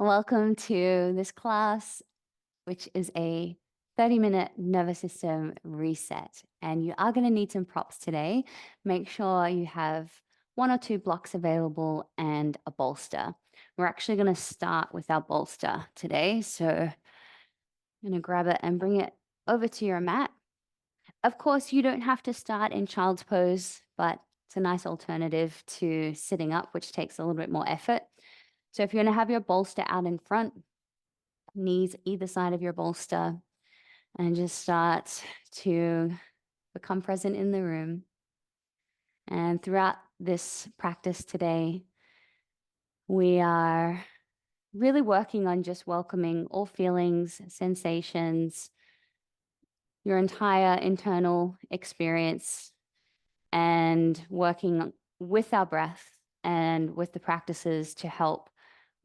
Welcome to this class, which is a 30-minute nervous system reset. And you are going to need some props today. Make sure you have 1 or 2 blocks available and a bolster. We're actually going to start with our bolster today. So I'm going to grab it and bring it over to your mat. Of course, you don't have to start in child's pose, but it's a nice alternative to sitting up, which takes a little bit more effort. So if you're going to have your bolster out in front, knees either side of your bolster, and just start to become present in the room. And throughout this practice today, we are really working on just welcoming all feelings, sensations, your entire internal experience, and working with our breath and with the practices to help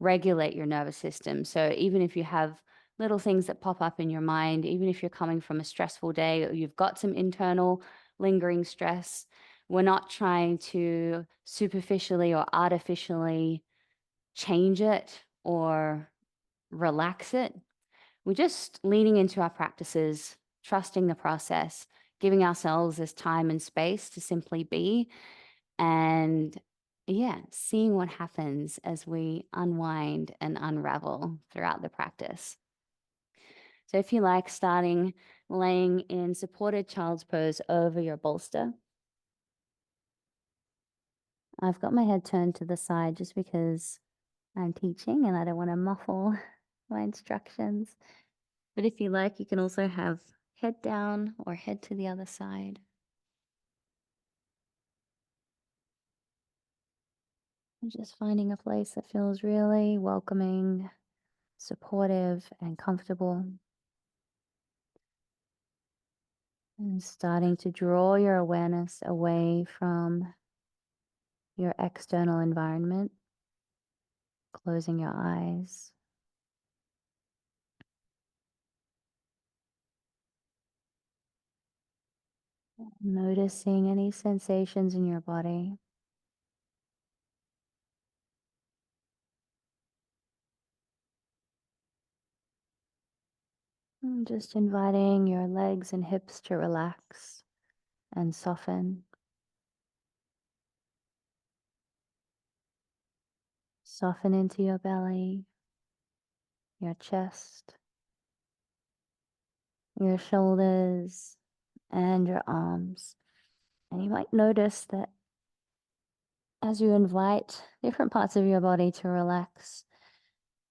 regulate your nervous system. So even if you have little things that pop up in your mind, even if you're coming from a stressful day or you've got some internal lingering stress, we're not trying to superficially or artificially change it or relax it. We're just leaning into our practices, trusting the process, giving ourselves this time and space to simply be, and seeing what happens as we unwind and unravel throughout the practice. So if you like, starting laying in supported child's pose over your bolster. I've got my head turned to the side just because I'm teaching and I don't want to muffle my instructions. But if you like, you can also have head down or head to the other side. And just finding a place that feels really welcoming, supportive, and comfortable. And starting to draw your awareness away from your external environment, closing your eyes. Noticing any sensations in your body. And just inviting your legs and hips to relax and soften. Soften into your belly, your chest, your shoulders, and your arms. And you might notice that as you invite different parts of your body to relax,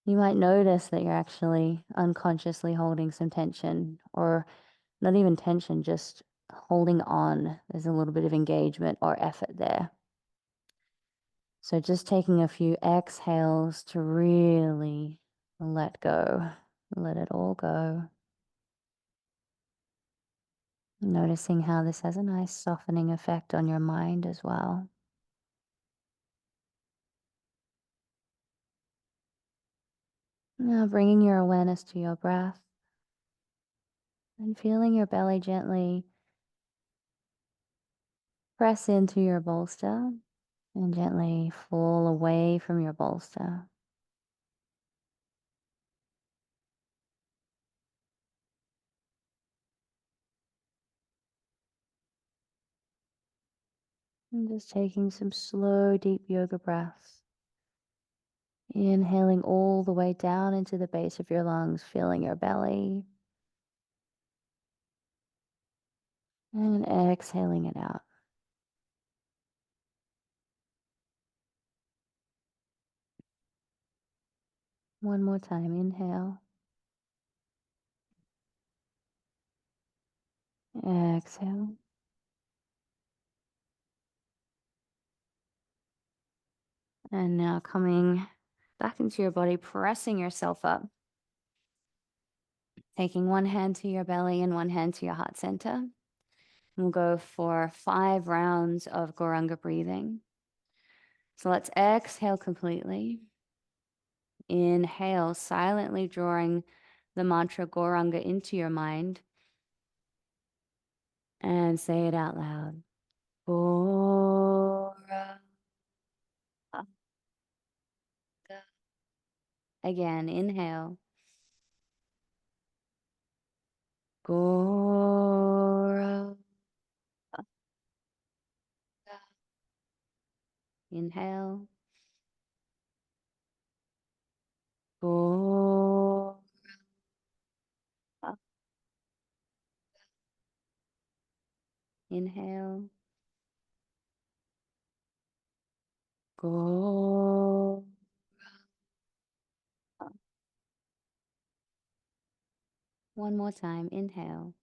you might notice that you're actually unconsciously holding some tension, or not even tension, just holding on. There's a little bit of engagement or effort there. So just taking a few exhales to really let go, let it all go. Noticing how this has a nice softening effect on your mind as well. Now bringing your awareness to your breath and feeling your belly gently press into your bolster and gently fall away from your bolster. And just taking some slow, deep yoga breaths. Inhaling all the way down into the base of your lungs, feeling your belly. And exhaling it out. One more time, inhale. Exhale. And now coming back into your body, pressing yourself up. Taking one hand to your belly and one hand to your heart center. We'll go for 5 rounds of Gauranga breathing. So let's exhale completely. Inhale, silently drawing the mantra Gauranga into your mind. And say it out loud. Gauranga. Again, inhale. Gora. Inhale. Gora. Inhale. Gora. One more time. Inhale.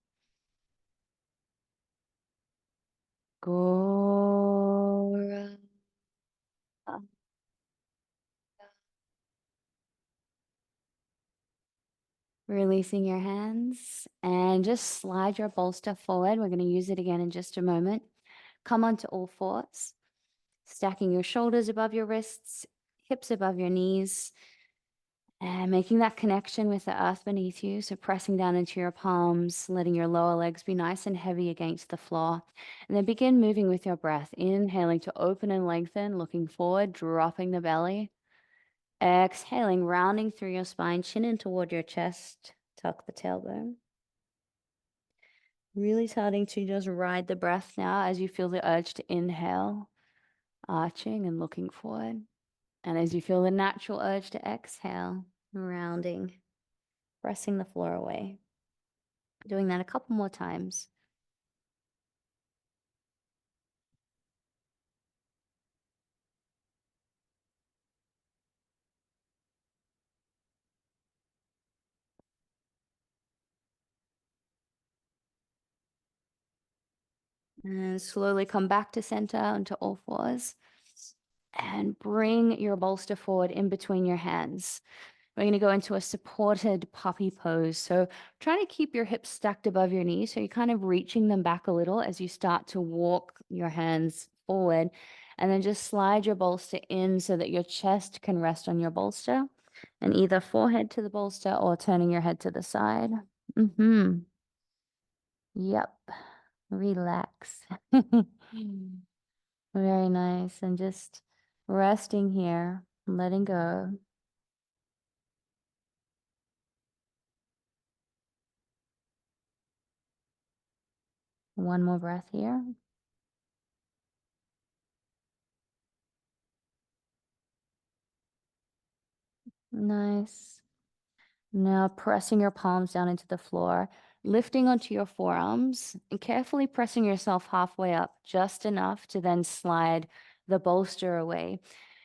Gora. Releasing your hands and just slide your bolster forward. We're going to use it again in just a moment. Come onto all fours, stacking your shoulders above your wrists, hips above your knees, and making that connection with the earth beneath you. So pressing down into your palms, letting your lower legs be nice and heavy against the floor. And then begin moving with your breath, inhaling to open and lengthen, looking forward, dropping the belly. Exhaling, rounding through your spine, chin in toward your chest, tuck the tailbone. Really starting to just ride the breath now as you feel the urge to inhale, arching and looking forward. And as you feel the natural urge to exhale, rounding, pressing the floor away. Doing that a couple more times. And slowly come back to center onto all fours. And bring your bolster forward in between your hands. We're going to go into a supported puppy pose. So try to keep your hips stacked above your knees. So you're kind of reaching them back a little as you start to walk your hands forward. And then just slide your bolster in so that your chest can rest on your bolster. And either forehead to the bolster or turning your head to the side. Yep. Relax. Very nice. And just resting here, letting go. One more breath here. Nice. Now pressing your palms down into the floor, lifting onto your forearms, and carefully pressing yourself halfway up, just enough to then slide the bolster away,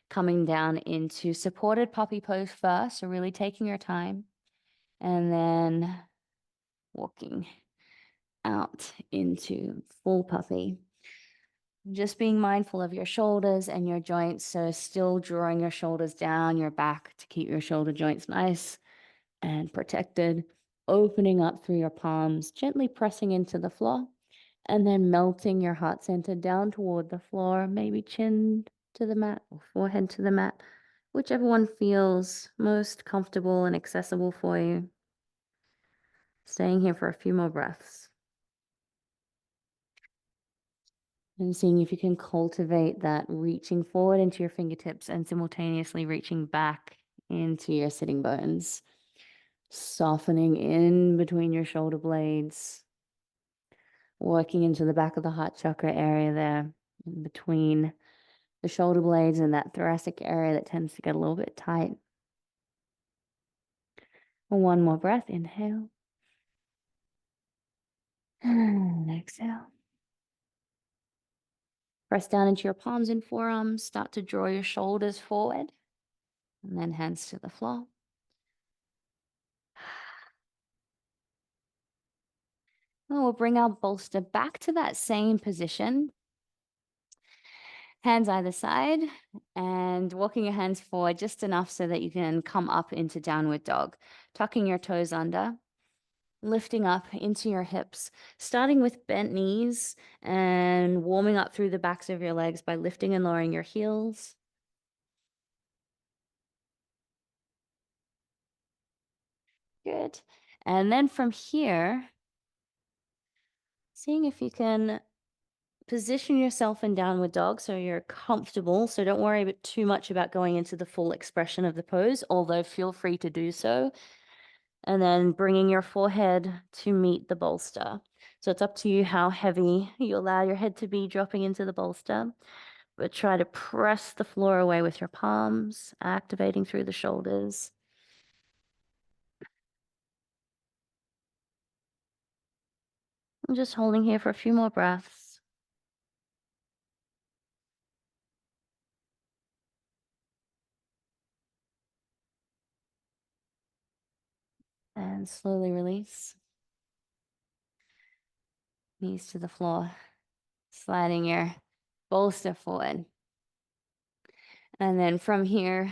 coming down into supported puppy pose first. So really taking your time, and then walking out into full puppy. Just being mindful of your shoulders and your joints. So still drawing your shoulders down your back to keep your shoulder joints nice and protected. Opening up through your palms, gently pressing into the floor, and then melting your heart center down toward the floor, maybe chin to the mat or forehead to the mat, whichever one feels most comfortable and accessible for you. Staying here for a few more breaths. And seeing if you can cultivate that reaching forward into your fingertips and simultaneously reaching back into your sitting bones. Softening in between your shoulder blades. Working into the back of the heart chakra area there, in between the shoulder blades and that thoracic area that tends to get a little bit tight. One more breath, inhale. And exhale. Press down into your palms and forearms. Start to draw your shoulders forward. And then hands to the floor. And we'll bring our bolster back to that same position. Hands either side, and walking your hands forward just enough so that you can come up into downward dog. Tucking your toes under. Lifting up into your hips, starting with bent knees and warming up through the backs of your legs by lifting and lowering your heels. Good. And then from here, seeing if you can position yourself in downward dog so you're comfortable. So don't worry too much about going into the full expression of the pose, although feel free to do so. And then bringing your forehead to meet the bolster. So it's up to you how heavy you allow your head to be dropping into the bolster. But try to press the floor away with your palms, activating through the shoulders. I'm just holding here for a few more breaths. And slowly release. Knees to the floor. Sliding your bolster forward. And then from here,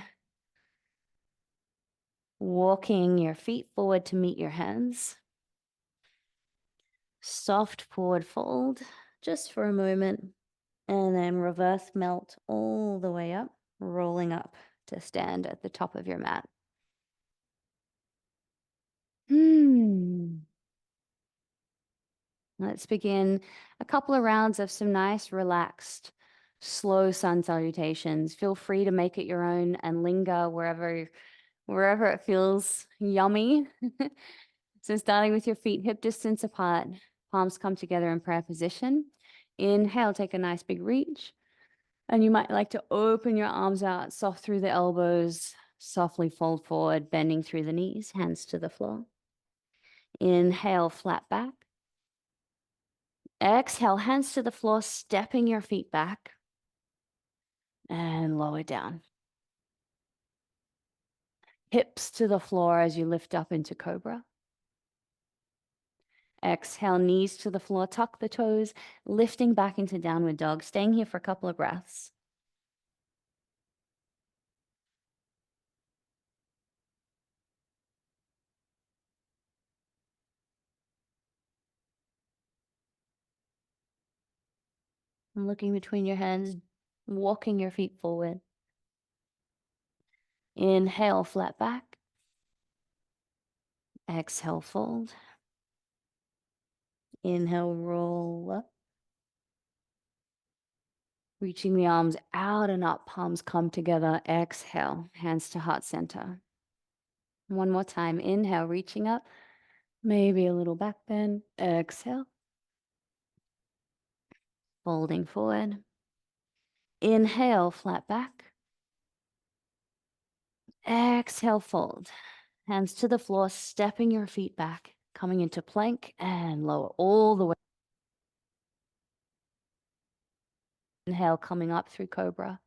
walking your feet forward to meet your hands. Soft forward fold just for a moment. And then reverse melt all the way up, rolling up to stand at the top of your mat. Let's begin a couple of rounds of some nice, relaxed, slow sun salutations. Feel free to make it your own and linger wherever it feels yummy. So starting with your feet hip distance apart, palms come together in prayer position. Inhale, take a nice big reach. And you might like to open your arms out, soft through the elbows, softly fold forward, bending through the knees, hands to the floor. Inhale, flat back. Exhale, hands to the floor, stepping your feet back and lower down. Hips to the floor as you lift up into cobra. Exhale, knees to the floor, tuck the toes, lifting back into downward dog, staying here for a couple of breaths. And looking between your hands, walking your feet forward. Inhale, flat back. Exhale, fold. Inhale, roll up. Reaching the arms out and up, palms come together. Exhale, hands to heart center. One more time. Inhale, reaching up. Maybe a little back bend. Exhale. Folding forward. Inhale, flat back. Exhale, fold. Hands to the floor, stepping your feet back, coming into plank and lower all the way. Inhale, coming up through cobra.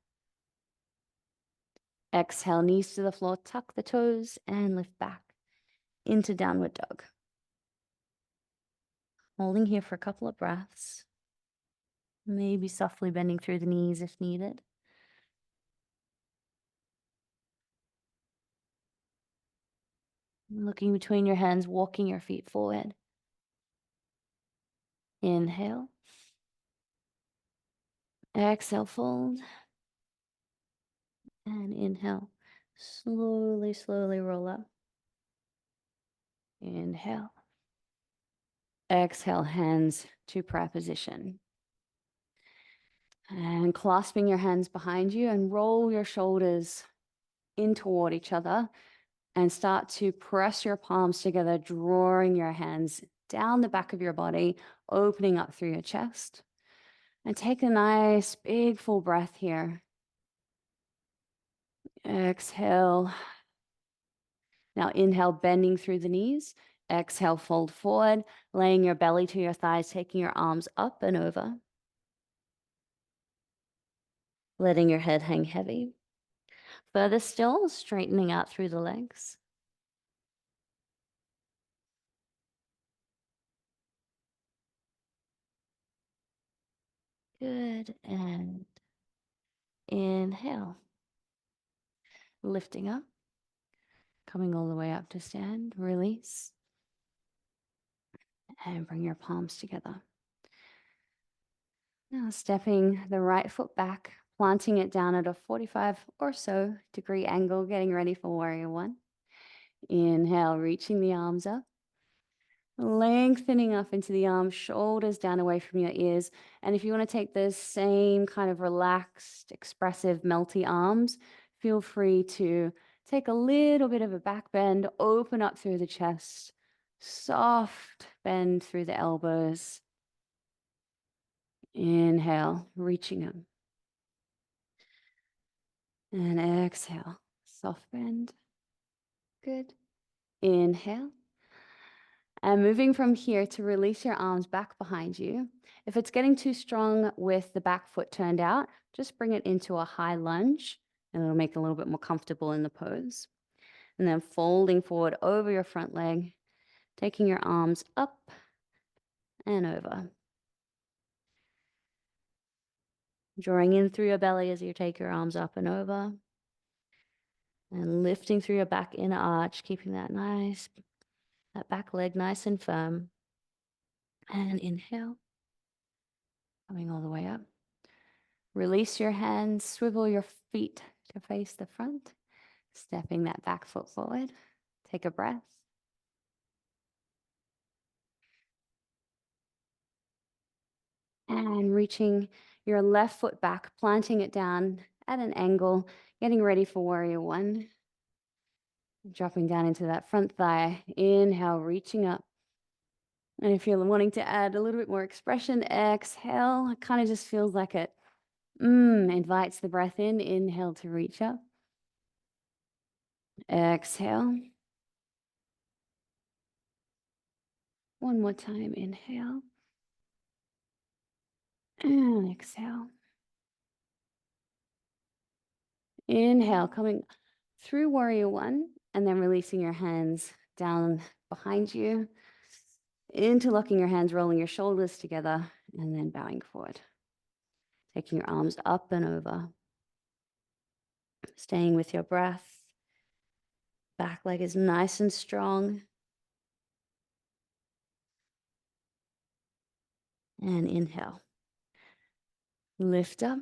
Exhale, knees to the floor, tuck the toes and lift back into downward dog. Holding here for a couple of breaths. Maybe softly bending through the knees if needed. Looking between your hands, walking your feet forward. Inhale. Exhale, fold. And inhale. Slowly, slowly roll up. Inhale. Exhale, hands to prayer position. And clasping your hands behind you and roll your shoulders in toward each other and start to press your palms together, drawing your hands down the back of your body, opening up through your chest. And take a nice big full breath here. Exhale. Now inhale, bending through the knees. Exhale, fold forward, laying your belly to your thighs, taking your arms up and over. Letting your head hang heavy. Further still, straightening out through the legs. Good. And inhale. Lifting up. Coming all the way up to stand. Release. And bring your palms together. Now stepping the right foot back, planting it down at a 45 or so degree angle, getting ready for warrior one. Inhale, reaching the arms up. lengthening up into the arms, shoulders down away from your ears. And if you want to take those same kind of relaxed, expressive, melty arms, feel free to take a little bit of a back bend, open up through the chest, soft bend through the elbows. Inhale, reaching up. And exhale, soft bend. Good. Inhale. And moving from here to release your arms back behind you. If it's getting too strong with the back foot turned out, just bring it into a high lunge and it'll make it a little bit more comfortable in the pose. And then folding forward over your front leg, taking your arms up and over. Drawing in through your belly as you take your arms up and over. And lifting through your back inner arch, keeping that back leg nice and firm. And inhale, coming all the way up. Release your hands, swivel your feet to face the front, stepping that back foot forward. Take a breath. And reaching your left foot back, planting it down at an angle, getting ready for warrior one. Dropping down into that front thigh. Inhale, reaching up. And if you're wanting to add a little bit more expression, exhale. It kind of just feels like it invites the breath in. Inhale to reach up. Exhale. One more time. Inhale. And exhale. Inhale, coming through warrior one, and then releasing your hands down behind you, interlocking your hands, rolling your shoulders together, and then bowing forward. Taking your arms up and over. Staying with your breath. Back leg is nice and strong. And inhale. Lift up.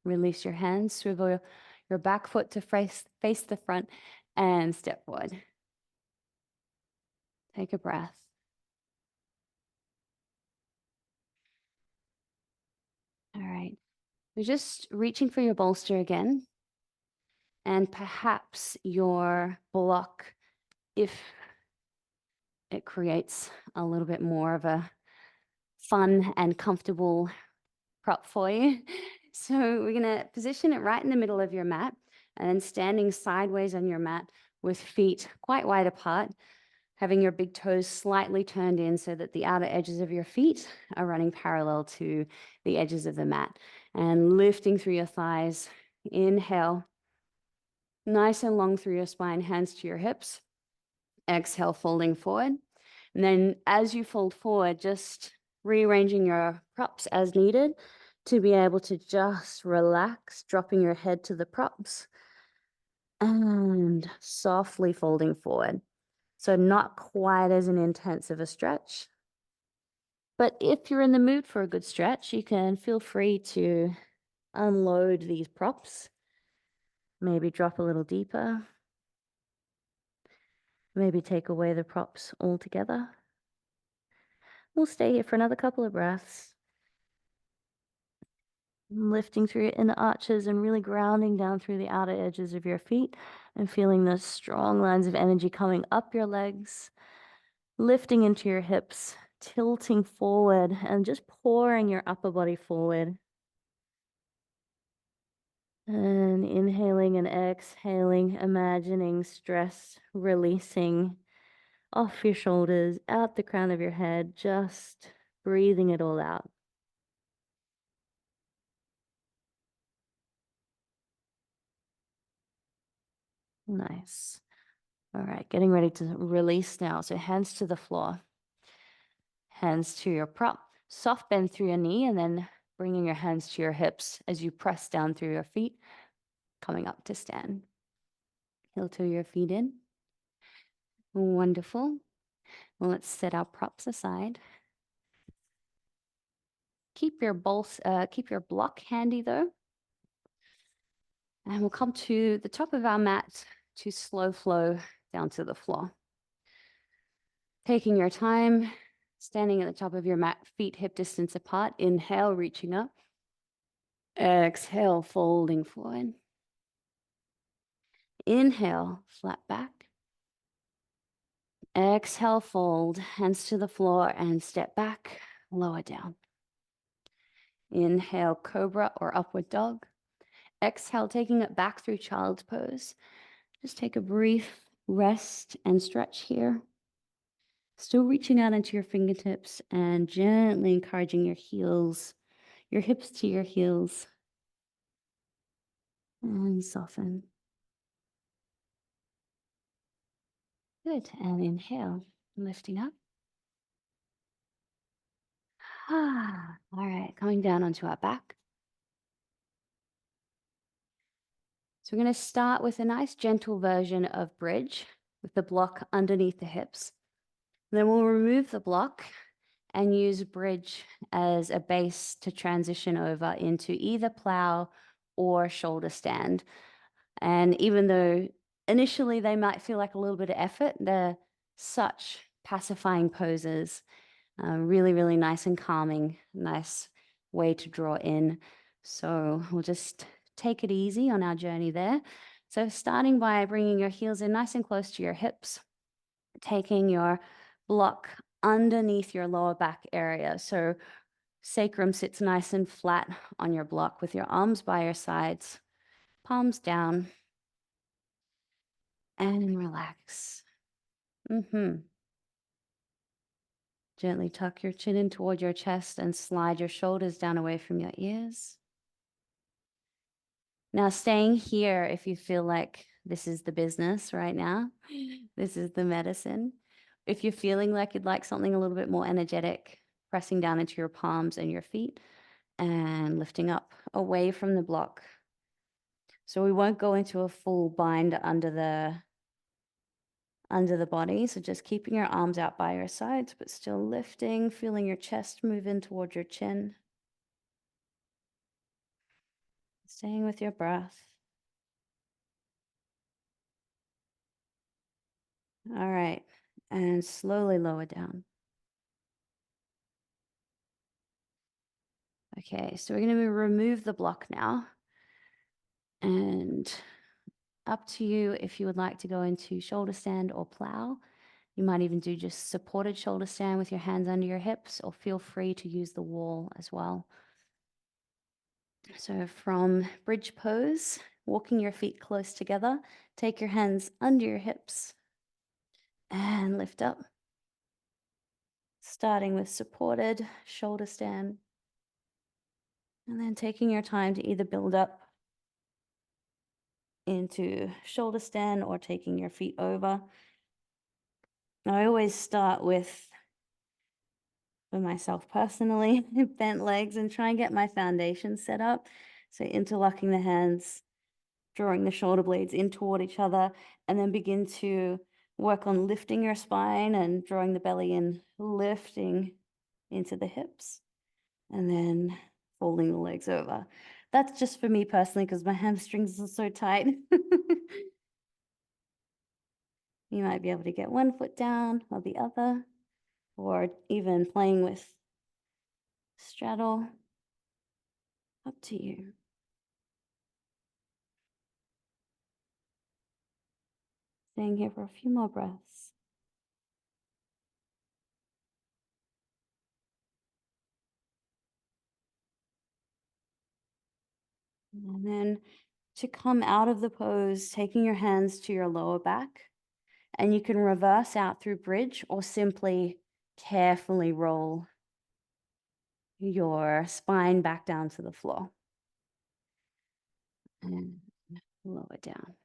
Release your hands. Swivel your back foot to face the front and step forward. Take a breath. All right. We're just reaching for your bolster again. And perhaps your block, if it creates a little bit more of a fun and comfortable prop for you. So we're going to position it right in the middle of your mat and then standing sideways on your mat with feet quite wide apart, having your big toes slightly turned in so that the outer edges of your feet are running parallel to the edges of the mat, and lifting through your thighs. Inhale, nice and long through your spine, hands to your hips. Exhale, folding forward. And then as you fold forward, just rearranging your props as needed to be able to just relax, dropping your head to the props and softly folding forward. So not quite as an intense of a stretch. But if you're in the mood for a good stretch, you can feel free to unload these props. Maybe drop a little deeper. Maybe take away the props altogether. We'll stay here for another couple of breaths. Lifting through your inner arches and really grounding down through the outer edges of your feet and feeling those strong lines of energy coming up your legs, lifting into your hips, tilting forward and just pouring your upper body forward. And inhaling and exhaling, imagining stress releasing off your shoulders, out the crown of your head, just breathing it all out. Nice. All right, getting ready to release now. So hands to the floor, hands to your prop, soft bend through your knee, and then bringing your hands to your hips as you press down through your feet, coming up to stand. Heel to your feet in. Wonderful. Well, let's set our props aside. Keep your block handy though. And we'll come to the top of our mat to slow flow down to the floor. Taking your time, standing at the top of your mat, feet hip distance apart. Inhale, reaching up. Exhale, folding forward. Inhale, flat back. Exhale, fold, hands to the floor and step back, lower down. Inhale, cobra or upward dog. Exhale, taking it back through child's pose. Just take a brief rest and stretch here. Still reaching out into your fingertips and gently encouraging your heels, your hips to your heels. And soften. Good. And inhale, lifting up. All right, coming down onto our back. So we're going to start with a nice gentle version of bridge with the block underneath the hips. Then we'll remove the block and use bridge as a base to transition over into either plow or shoulder stand. And even though initially they might feel like a little bit of effort, they're such pacifying poses. Really, really nice and calming, nice way to draw in. So we'll just take it easy on our journey there. So starting by bringing your heels in nice and close to your hips, taking your block underneath your lower back area. So sacrum sits nice and flat on your block with your arms by your sides, palms down, and relax. Gently tuck your chin in toward your chest and slide your shoulders down away from your ears. Now, staying here, if you feel like this is the business right now, this is the medicine. If you're feeling like you'd like something a little bit more energetic, pressing down into your palms and your feet and lifting up away from the block. So we won't go into a full bind under the body. So just keeping your arms out by your sides, but still lifting, feeling your chest move in towards your chin. Staying with your breath. All right. And slowly lower down. Okay, so we're going to remove the block now. And up to you if you would like to go into shoulder stand or plow. You might even do just supported shoulder stand with your hands under your hips, or feel free to use the wall as well. So from bridge pose, walking your feet close together, take your hands under your hips and lift up. Starting with supported shoulder stand. And then taking your time to either build up into shoulder stand or taking your feet over. I always start with, for myself personally, bent legs and try and get my foundation set up. So interlocking the hands, drawing the shoulder blades in toward each other, and then begin to work on lifting your spine and drawing the belly in, lifting into the hips, and then folding the legs over. That's just for me personally because my hamstrings are so tight. You might be able to get one foot down or the other, or even playing with straddle. Up to you. Staying here for a few more breaths. And then to come out of the pose, taking your hands to your lower back, and you can reverse out through bridge or simply carefully roll your spine back down to the floor. And lower down.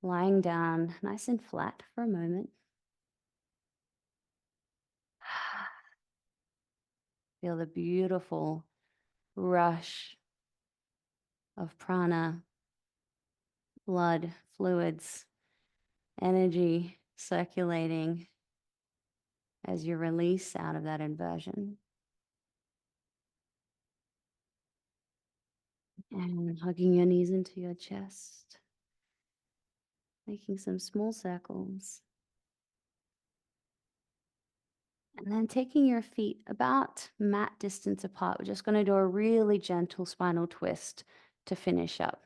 Lying down nice and flat for a moment. Feel the beautiful rush of prana, blood, fluids, energy circulating as you release out of that inversion. And hugging your knees into your chest, making some small circles. And then taking your feet about mat distance apart, we're just going to do a really gentle spinal twist to finish up.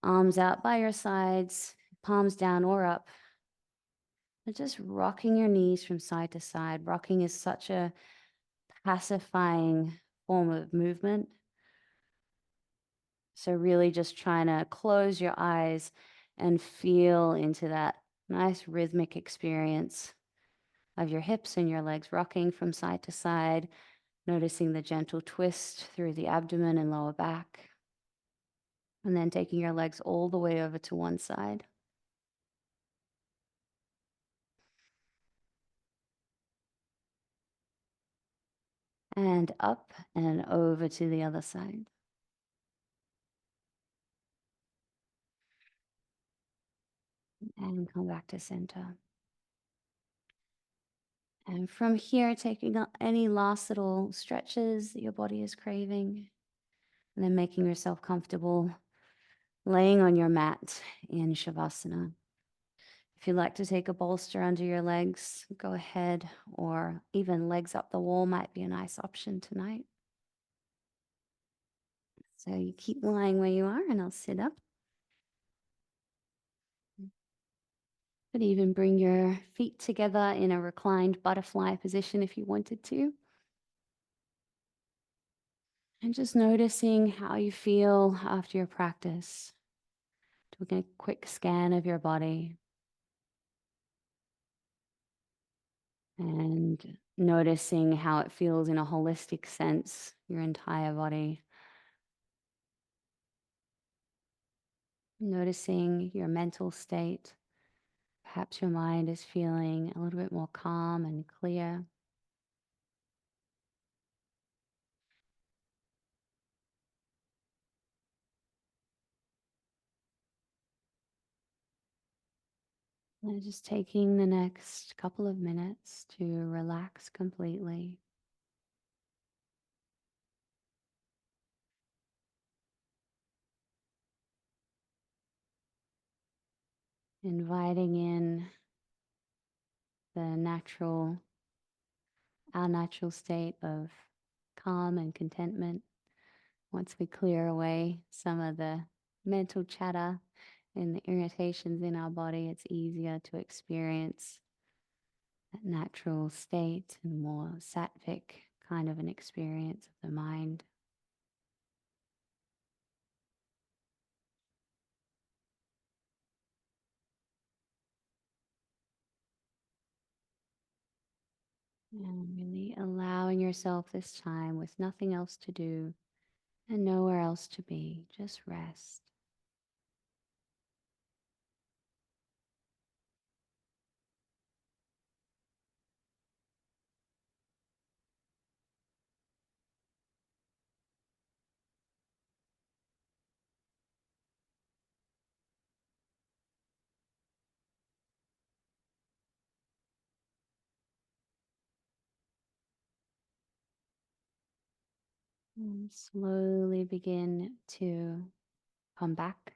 Arms out by your sides, palms down or up. And just rocking your knees from side to side. Rocking is such a pacifying form of movement. So, really just trying to close your eyes and feel into that nice rhythmic experience of your hips and your legs rocking from side to side, noticing the gentle twist through the abdomen and lower back, and then taking your legs all the way over to one side. And up and over to the other side. And come back to center. And from here, taking any last little stretches that your body is craving, and then making yourself comfortable laying on your mat in Shavasana. If you'd like to take a bolster under your legs, go ahead, or even legs up the wall might be a nice option tonight. So you keep lying where you are, and I'll sit up. Could even bring your feet together in a reclined butterfly position if you wanted to. And just noticing how you feel after your practice. Doing a quick scan of your body. And noticing how it feels in a holistic sense, your entire body. Noticing your mental state. Perhaps your mind is feeling a little bit more calm and clear. And just taking the next couple of minutes to relax completely. Inviting in the our natural state of calm and contentment. Once we clear away some of the mental chatter and the irritations in our body, it's easier to experience that natural state and more sattvic kind of an experience of the mind. And really allowing yourself this time with nothing else to do and nowhere else to be, just rest. And slowly begin to come back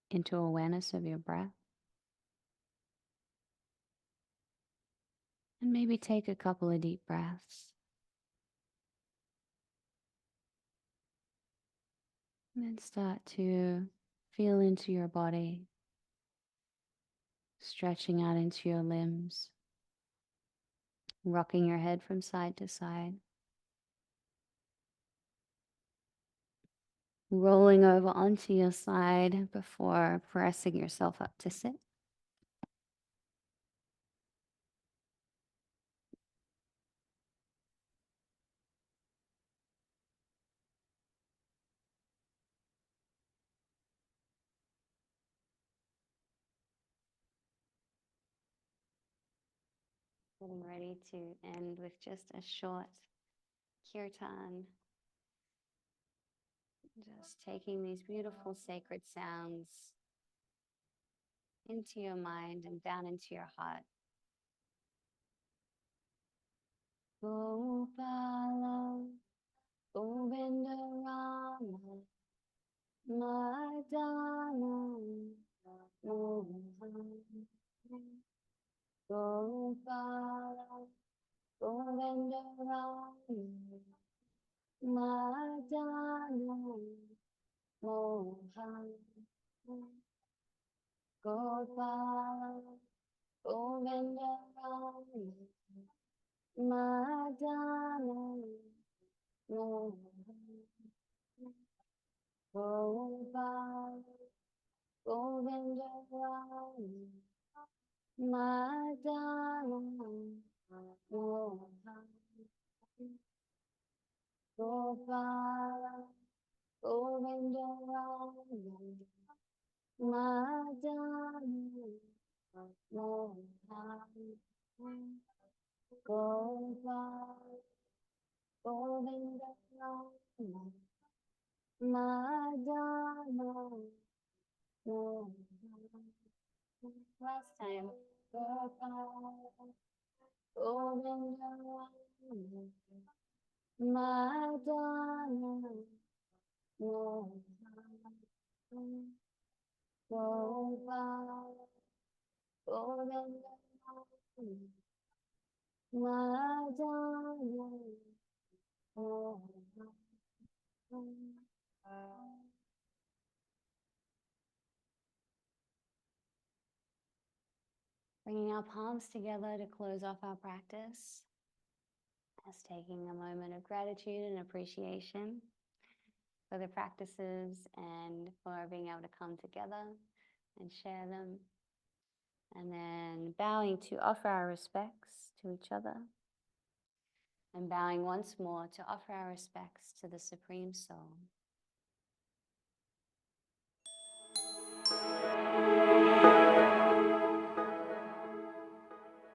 into awareness of your breath. And maybe take a couple of deep breaths. And then start to feel into your body, stretching out into your limbs, rocking your head from side to side, rolling over onto your side before pressing yourself up to sit. Getting ready to end with just a short kirtan. Just taking these beautiful sacred sounds into your mind and down into your heart. Gopala, Govinda Rama, Madana, Mohan. Gopala, Mohan, Gopal, Govinda, Madana, Mohan, Gopal, Govinda, Madana, Mohan, Gopal, Govinda, Madana, Mohan, Gopal, Govinda, Madana, Mohan. Last time. Gopal, Govinda, Madana, Mohan. Gopal, Govinda, Madana, Mohan. Bringing our palms together to close off our practice. Just taking a moment of gratitude and appreciation for the practices and for being able to come together and share them. And then bowing to offer our respects to each other. And bowing once more to offer our respects to the Supreme Soul.